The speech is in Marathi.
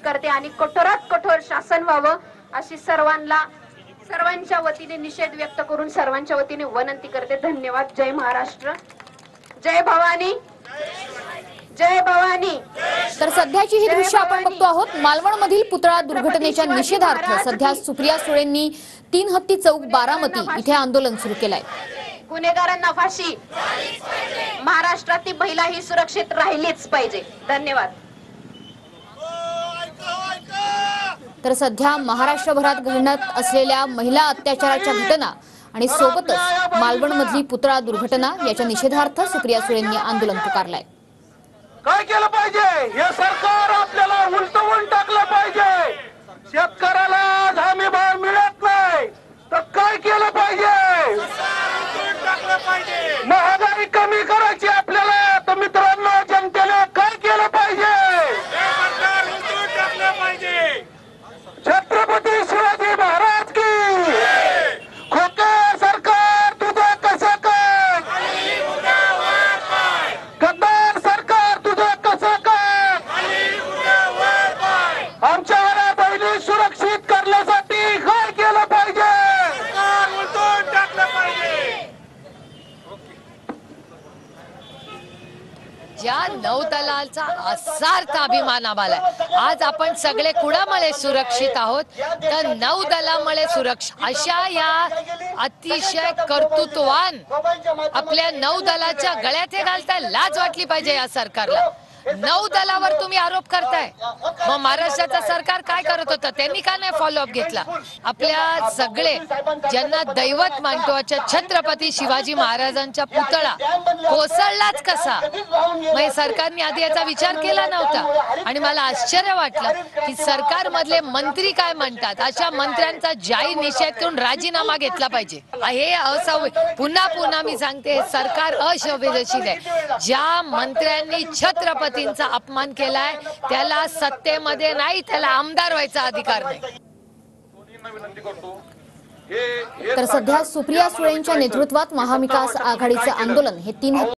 करते आणि कठोरात कठोर शासन व्हावं अशी सर्वांच्या वतीने निषेध व्यक्त करून सर्वांच्या वतीने विनंती करते। धन्यवाद। जय महाराष्ट्र, जय भवानी, जय भवानी। तर सध्याची ही दृश्य आपण बघतो आहोत। मालवण मधील पुतळा दुर्घटनेच्या निषेधार्थ सध्या सुप्रिया सुळेंनी 3 हत्ती चौक बारामती इथे आंदोलन सुरू केलंय। गुन्हेगारांना फाशी, महाराष्ट्रातील महिला ही सुरक्षित राहिलीच पाहिजे। धन्यवाद। तर सध्या महाराष्ट्रभरात घडण्यात असलेल्या महिला अत्याचाराच्या घटना आणि सोबतच मालवण मधली पुतळा दुर्घटना याच्या निषेधार्थ सुप्रिया सुळेंनी आंदोलन पुकारलंय। काय केलं पाहिजे? हे सरकार आपल्याला उलटवून टाकलं पाहिजे। शेतकऱ्याला हमी भाव मिळत नाही तर काय केलं पाहिजे? महागाई कमी करायची आपल्याला तर मित्रांनो जनतेने काय केलं पाहिजे? छत्रपती शिवाजी महाराज की खोके सरकार तुझं कसं काय? गद्दार सरकार तुझं कसं काय? आमच्या बहिणी सुरक्षित करण्यासाठी काय केलं पाहिजे? ज्या नौदलाचा असार्थ अभिमान आम्हाला आज आपण सगळे कुणामुळे सुरक्षित आहोत तर नौदलामुळे सुरक्षित। अशा या अतिशय कर्तृत्ववान आपल्या नौदलाच्या गळ्यात हे घालताय, लाज वाटली पाहिजे या सरकारला। नौदलावर तुम्ही आरोप करताय, मग महाराष्ट्राचं सरकार काय करत होतं? त्यांनी का नाही फॉलोअप घेतला? आपल्या सगळे ज्यांना दैवत मानतो अशा छत्रपती शिवाजी महाराजांचा पुतळा कोसळलाच कसा? मग सरकारने आधी याचा विचार केला नव्हता। आणि मला आश्चर्य वाटलं की सरकारमधले मंत्री काय म्हणतात, अशा मंत्र्यांचा जाहीर निषेध करून राजीनामा घेतला पाहिजे। हे पुन्हा मी सांगते, सरकार असंवेदनशील आहे। ज्या मंत्र्यांनी छत्रपतींचा अपमान केलाय त्याला सत्तेमध्ये नाही, त्याला आमदार व्हायचा अधिकार नाही। तर सध्या सुप्रिया सुळेंच्या नेतृत्वात महाविकास आघाडीचे आंदोलन हे 3